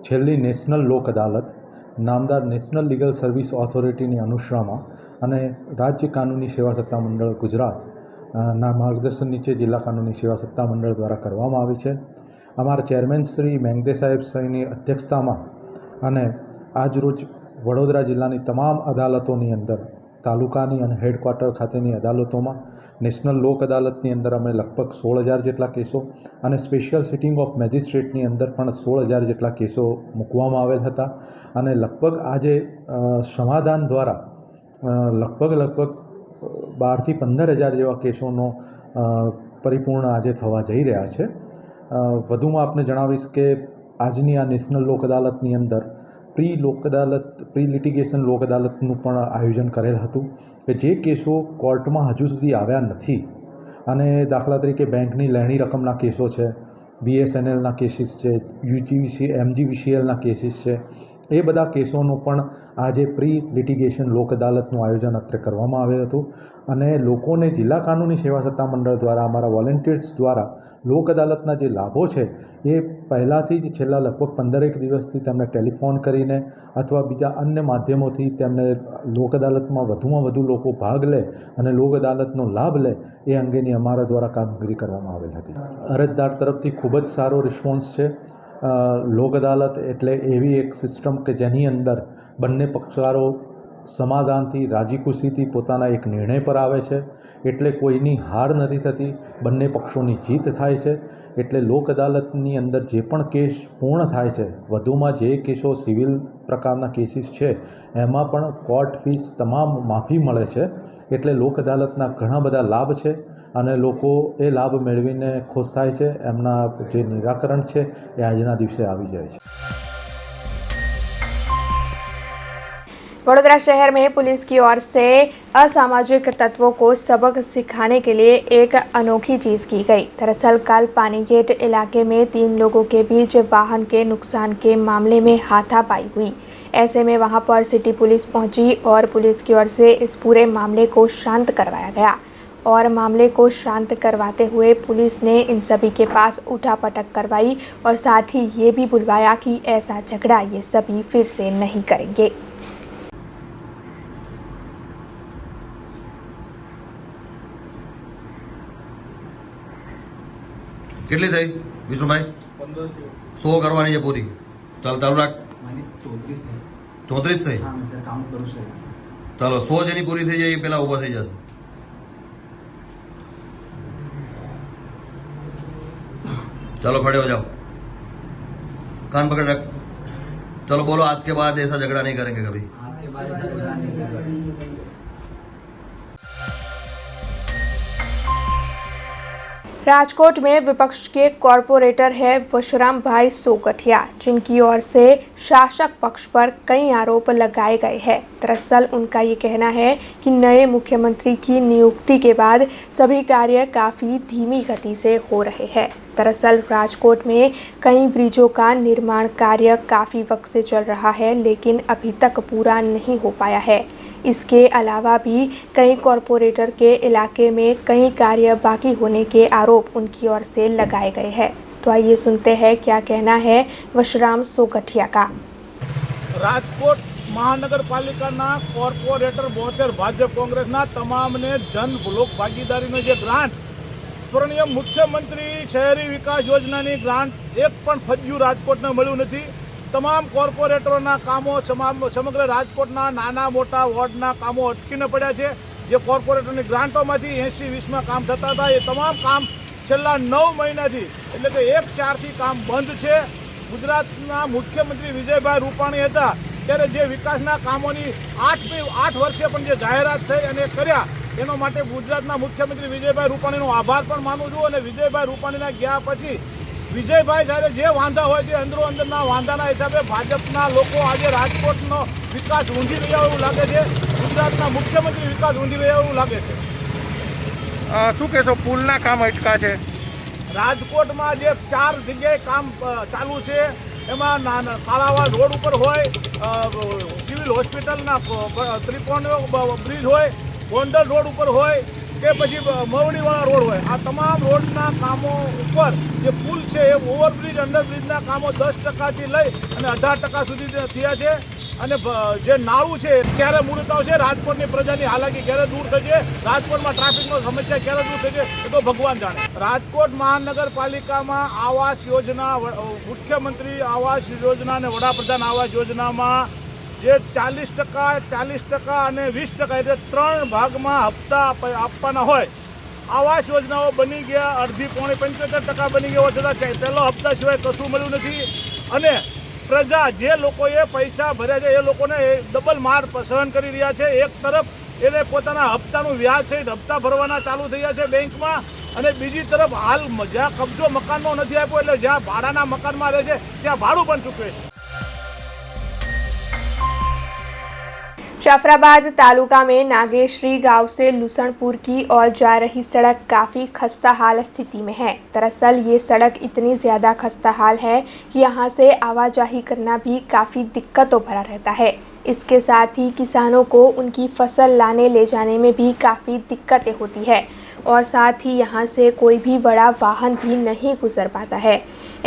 छेल्ली नेशनल लोक अदालत नामदार नेशनल लीगल सर्विस ऑथोरिटी अनुश्रामा અને રાજ્ય કાનૂની સેવા સત્તા મંડળ ગુજરાતના માર્ગદર્શન નીચે જિલ્લા કાનૂની સેવા સત્તા મંડળ દ્વારા કરવામાં આવી છે. અમારા ચેરમેન શ્રી મેંગદે સાહેબ શ્રીની અધ્યક્ષતામાં અને આજરોજ વડોદરા જિલ્લાની તમામ અદાલતોની અંદર, તાલુકાની અને હેડક્વાર્ટર ખાતેની અદાલતોમાં નેશનલ લોક અદાલતની અંદર અમે લગભગ 16,000 જેટલા કેસો અને સ્પેશિયલ સિટિંગ ઓફ મેજિસ્ટ્રેટની અંદર પણ 16,000 જેટલા કેસો મૂકવામાં આવેલ હતા અને લગભગ આજે સમાધાન દ્વારા લગભગ 12 થી 15,000 જેવા કેસોનો પરિપૂર્ણ આજે થવા જઈ રહ્યા છે. વધુમાં આપને જણાવીશ કે આજની આ નેશનલ લોક અદાલતની અંદર પ્રી લિટિગેશન લોક અદાલતનું પણ આયોજન કરેલ હતું કે જે કેસો કોર્ટમાં હજુ સુધી આવ્યા નથી અને દાખલા તરીકે બેંકની લેણી રકમના કેસો છે, BSNLના કેસીસ છે, MGVCLના કેસીસ છે, એ બધા કેસોનું પણ આજે પ્રી લિટિગેશન લોક અદાલતનું આયોજન અત્રે કરવામાં આવેલ હતું અને લોકોને જિલ્લા કાનૂની સેવા સત્તા મંડળ દ્વારા, અમારા વોલેન્ટિયર્સ દ્વારા લોક અદાલતના જે લાભો છે એ પહેલાંથી જ છેલ્લા લગભગ 15 દિવસથી તેમને ટેલિફોન કરીને અથવા બીજા અન્ય માધ્યમોથી તેમને લોક અદાલતમાં વધુમાં વધુ લોકો ભાગ લે અને લોક અદાલતનો લાભ લે એ અંગેની અમારા દ્વારા કામગીરી કરવામાં આવેલ હતી. અરજદાર તરફથી ખૂબ જ સારો રિસ્પોન્સ છે. લોક અદાલત એટલે એવી એક સિસ્ટમ કે જેની અંદર બંને પક્ષકારો સમાધાનથી, રાજી ખુશીથી પોતાના એક નિર્ણય પર આવે છે, એટલે કોઈની હાર નથી થતી, બંને પક્ષોની જીત થાય છે. એટલે લોક અદાલતની અંદર જે પણ કેસ પૂર્ણ થાય છે, વધુમાં જે કેસો સિવિલ પ્રકારના કેસીસ છે એમાં પણ કોર્ટ ફીસ તમામ માફી મળે છે. એટલે લોક અદાલતના ઘણા બધા લાભ છે અને લોકો એ લાભ મેળવીને ખુશ થાય છે. એમના જે નિરાકરણ છે એ આજના દિવસે આવી જાય છે. वडोदरा शहर में पुलिस की ओर से असामाजिक तत्वों को सबक सिखाने के लिए एक अनोखी चीज़ की गई। दरअसल कल पानीगेट इलाके में 3 लोगों के बीच वाहन के नुकसान के मामले में हाथापाई हुई। ऐसे में वहां पर सिटी पुलिस पहुंची और पुलिस की ओर से इस पूरे मामले को शांत करवाया गया और मामले को शांत करवाते हुए पुलिस ने इन सभी के पास उठापटक करवाई और साथ ही ये भी बुलवाया कि ऐसा झगड़ा ये सभी फिर से नहीं करेंगे। કેટલી થઈ વિષ્ણુભાઈ? 100 કરવાની છે પૂરી. ચાલુ રાખ. 34 થઈ. ચાલો 100 જેની પૂરી થઈ જાય એ પેલા ઊભા થઈ જશે. चलो खड़े हो जाओ, कान पकड़ रख. चलो बोलो, आज के बाद ऐसा झगड़ा नहीं करेंगे कभी. राजकोट में विपक्ष के कॉरपोरेटर है वशराम भाई सोगठिया, जिनकी ओर से शासक पक्ष पर कई आरोप लगाए गए हैं। दरअसल उनका ये कहना है कि नए मुख्यमंत्री की नियुक्ति के बाद सभी कार्य काफ़ी धीमी गति से हो रहे हैं। दरअसल राजकोट में कई ब्रिजों का निर्माण कार्य काफ़ी वक्त से चल रहा है, लेकिन अभी तक पूरा नहीं हो पाया है। इसके अलावा भी कई कॉरपोरेटर के इलाके में कई कार्य बाकी होने के आरोप उनकी ओर से लगाए गए हैं। तो तो आइए सुनते हैं क्या कहना है वशराम सोगठिया का। રાજકોટ મહાનગરપાલિકાના કોર્પોરેટર 72 ભાજપ કોંગ્રેસના તમામને જન લોક ભાગીદારીનો જે ગ્રાન્ટ સ્વર્ણિય મુખ્યમંત્રી શહેરી વિકાસ યોજનાની ગ્રાન્ટ એક પણ ફજ્યું રાજકોટને મળ્યું નથી। તમામ કોર્પોરેટરોના કામો સમગ્ર રાજકોટના નાના મોટા વોર્ડના કામો અટકીને પડ્યા છે। જે કોર્પોરેટરની ગ્રાન્ટોમાંથી 80-20માં કામ થતા હતા એ તમામ કામ છેલ્લા 9 મહિનાથી એટલે કે 1-4થી કામ બંધ છે। ગુજરાતના મુખ્યમંત્રી વિજયભાઈ રૂપાણી હતા ત્યારે જે વિકાસના કામોની 8 વર્ષે પણ જે જાહેરાત થઈ અને કર્યા એનો માટે ગુજરાતના મુખ્યમંત્રી વિજયભાઈ રૂપાણીનો આભાર પણ માનું છું। અને વિજયભાઈ રૂપાણીના ગયા પછી વિજયભાઈ જ્યારે જે વાંધા હોય તે અંદરના વાંધાના હિસાબે ભાજપના લોકો આજે રાજકોટનો વિકાસ ઊંધી રહ્યા એવું લાગે છે। ગુજરાતના મુખ્યમંત્રી વિકાસ ઊંધી રહ્યા એવું લાગે છે। શું કહેશો, પુલના કામ અટકા છે? રાજકોટમાં જે 4 જગ્યાએ કામ ચાલુ છે એમાં કાળાવાડ રોડ ઉપર હોય, સિવિલ હોસ્પિટલના ત્રિકોણીય બ્રિજ હોય, ગોંડલ રોડ ઉપર હોય કે પછી મવડીવાળા રોડ હોય, આ તમામ રોડના કામો ઉપર જે પુલ છે એ ઓવરબ્રિજ અંડરબ્રિજના કામો 10%થી લઈ અને 18% સુધી થયા છે। અને જે નાળું છે ક્યારે મુહૂર્ત આવશે, રાજકોટની પ્રજાની હાલાકી ક્યારે દૂર થશે, રાજકોટમાં ટ્રાફિકનો સમસ્યા ક્યારે દૂર થશે એ તો ભગવાન જાણે। રાજકોટ મહાનગરપાલિકામાં આવાસ યોજના, મુખ્યમંત્રી આવાસ યોજના અને વડાપ્રધાન આવાસ યોજનામાં જે 40% અને 20% એટલે 3 ભાગમાં હપ્તા આપવાના હોય। આવાસ યોજનાઓ બની ગયા અડધી પોણી 75% બની ગયો છતાં પહેલો હપ્તા સિવાય કશું મળ્યું નથી। અને પ્રજા જે લોકોએ પૈસા ભર્યા છે એ લોકોને ડબલ માર સહન કરી રહ્યા છે। એક તરફ એને પોતાના હપ્તાનું વ્યાજ સહિત હપ્તા ભરવાના ચાલુ થયા છે બેંકમાં, અને બીજી તરફ હાલ જ્યાં કબજો મકાનનો નથી આપ્યો એટલે જ્યાં ભાડાના મકાનમાં રહે છે ત્યાં ભાડું પણ ચૂકવે છે। जाफराबाद तालुका में नागेश्वरी गांव से लूसनपुर की ओर जा रही सड़क काफ़ी खस्ता हाल स्थिति में है। दरअसल ये सड़क इतनी ज़्यादा खस्ता हाल है कि यहाँ से आवाजाही करना भी काफ़ी दिक्कतों भरा रहता है। इसके साथ ही किसानों को उनकी फसल लाने ले जाने में भी काफ़ी दिक्कतें होती है और साथ ही यहाँ से कोई भी बड़ा वाहन भी नहीं गुजर पाता है।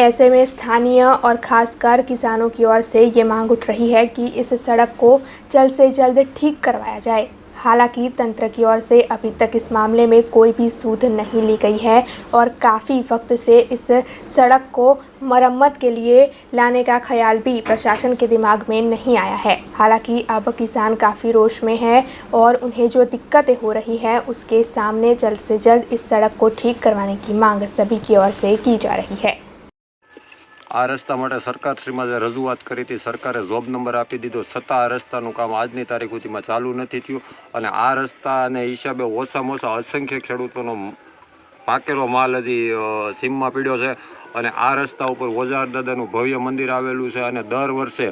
ऐसे में स्थानीय और ख़ासकर किसानों की ओर से ये मांग उठ रही है कि इस सड़क को जल्द से जल्द ठीक करवाया जाए। हालांकि तंत्र की ओर से अभी तक इस मामले में कोई भी सूध नहीं ली गई है और काफ़ी वक्त से इस सड़क को मरम्मत के लिए लाने का ख्याल भी प्रशासन के दिमाग में नहीं आया है। हालांकि अब किसान काफ़ी रोष में है और उन्हें जो दिक्कतें हो रही हैं उसके सामने जल्द से जल्द इस सड़क को ठीक करवाने की मांग सभी की ओर से की जा रही है। आ रस्ता माटे सरकारश्रीमां जे रजूआत करी थी, सरकारे जोब नंबर आपी दीधो छतां आ रસ્તાનું કામ આજની તારીખ સુધીમાં ચાલુ નથી થયું અને આ રસ્તાને હિસાબે ઓછામાં ઓછા અસંખ્ય ખેડૂતોનો પાકેલો માલ હજી સીમમાં પીડ્યો છે। અને આ રસ્તા ઉપર ઓજાર દાદાનું ભવ્ય મંદિર આવેલું છે અને દર વર્ષે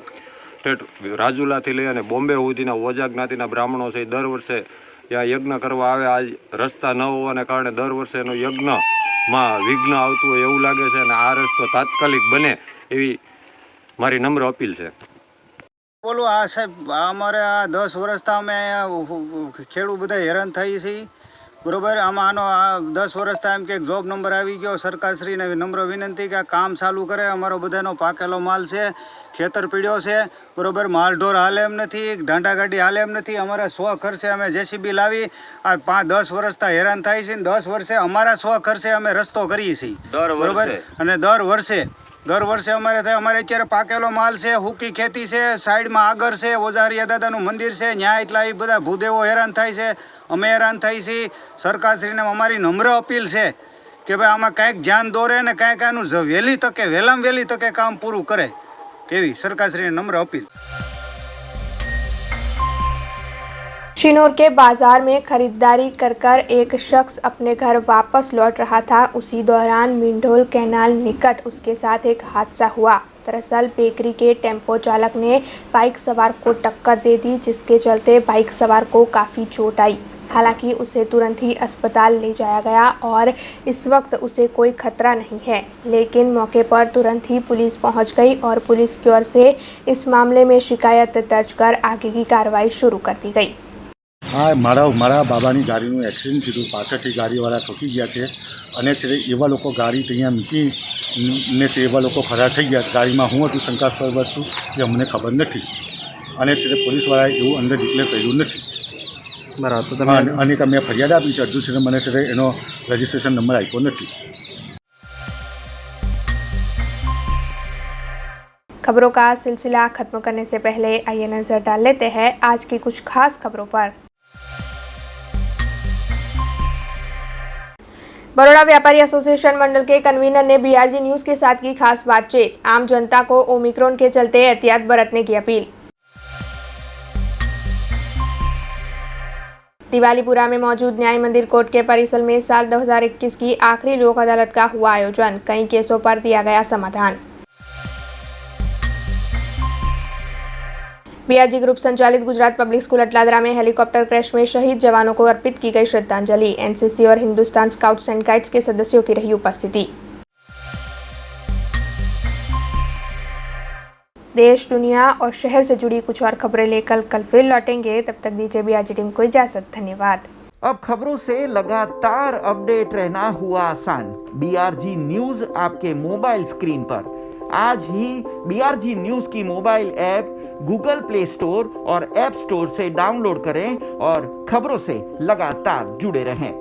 ઠેઠ રાજુલાથી લઈ અને બોમ્બે સુધીના ઓજા જ્ઞાતિના બ્રાહ્મણો છે દર વર્ષે ત્યાં યજ્ઞ કરવા આવે। આ રસ્તા ન હોવાને કારણે દર વર્ષે એનો યજ્ઞમાં વિઘ્ન આવતું હોય એવું લાગે છે અને આ રસ્તો તાત્કાલિક બને એવી મારી નમ્ર અપીલ છે। બોલો આ સાહેબ, અમારે આ 10 વર્ષથી અમે ખેડૂત બધા હેરાન થઈ છીએ, બરોબર। આમાં આનો આ 10 વર્ષથી એમ કે જોબ નંબર આવી ગયો, સરકારશ્રીને નમ્ર વિનંતી કે આ કામ ચાલુ કરે। અમારો બધાનો પાકેલો માલ છે, ખેતર પીડ્યો છે, બરોબર। માલઢોર હાલે એમ નથી, ઢાંડા ગાડી હાલે એમ નથી। અમારા 100 ખર્ચે અમે જેસીબી લાવી આ 5-10 વર્ષથી હેરાન થાય છે। 10 વર્ષે અમારા 100 ખર્ચે અમે રસ્તો કરીએ છીએ, બરોબર। અને દર વર્ષે અમારે થાય। અમારે અત્યારે પાકેલો માલ છે, હુકી ખેતી છે, સાઈડમાં આગળ છે ઓજારિયા દાદાનું મંદિર છે, ન્યા એટલા એ બધા ભૂદેવો હેરાન થાય છે, અમે હેરાન થઈ છીએ। સરકારશ્રીને અમારી નમ્ર અપીલ છે કે ભાઈ આમાં કાંઈક ધ્યાન દોરે ને કાંઈક આનું વહેલામાં વહેલી તકે કામ પૂરું કરે એવી સરકારશ્રીને નમ્ર અપીલ। चिनौर के बाजार में खरीदारी कर एक शख्स अपने घर वापस लौट रहा था। उसी दौरान मिंढोल कैनाल निकट उसके साथ एक हादसा हुआ। दरअसल बेकरी के टेम्पो चालक ने बाइक सवार को टक्कर दे दी, जिसके चलते बाइक सवार को काफ़ी चोट आई। हालांकि उसे तुरंत ही अस्पताल ले जाया गया और इस वक्त उसे कोई खतरा नहीं है, लेकिन मौके पर तुरंत ही पुलिस पहुंच गई और पुलिस की ओर से इस मामले में शिकायत दर्ज कर आगे की कार्रवाई शुरू कर दी गई। આ મારા બાબાની ગાડીનું એક્સિડન્ટ થયું, પાછળથી ગાડીવાળા ઠોકી ગયા છે અને છે એવા લોકો ગાડી ત્યાં મૂકીને છે એવા લોકો ફરાર થઈ ગયા. ગાડીમાં હું હતું શંકાસ્પદ વસ્તુ એ અમને ખબર નથી અને છે પોલીસવાળાએ એવું અંદર ડિક્લેર કર્યું નથી. બરાબર. તો તમે અને મેં ફરિયાદ આપી છે, હજુ છે મને છે એનો રજિસ્ટ્રેશન નંબર આપ્યો નથી. खबरों का सिलसिला खत्म करने से पहले आइए नजर डाल लेते हैं आज की कुछ खास खबरों पर। बड़ौदा व्यापारी एसोसिएशन मंडल के कन्वीनर ने बीआरजी न्यूज के साथ की खास बातचीत, आम जनता को ओमिक्रॉन के चलते एहतियात बरतने की अपील। दिवालीपुरा में मौजूद न्याय मंदिर कोर्ट के परिसर में साल 2021 की आखिरी लोक अदालत का हुआ आयोजन, कई केसों पर दिया गया समाधान। बीआरजी ग्रुप संचालित गुजरात पब्लिक स्कूल अटलादरा में हेलीकॉप्टर क्रैश में शहीद जवानों को अर्पित की गई श्रद्धांजलि। एनसीसी और हिंदुस्तान स्काउट्स एंड गाइड्स के सदस्यों की रही उपस्थिति। देश, दुनिया और शहर से जुड़ी कुछ और खबरें लेकर कल फिर लौटेंगे, तब तक दीजिए बीआरजी टीम को इजाजत। धन्यवाद। अब खबरों से लगातार अपडेट रहना हुआ आसान। बीआरजी न्यूज आपके मोबाइल स्क्रीन पर आज ही बीआरजी न्यूज की mobile app Google play store और ऐप स्टोर से डाउनलोड करें और खबरों से लगातार जुड़े रहें।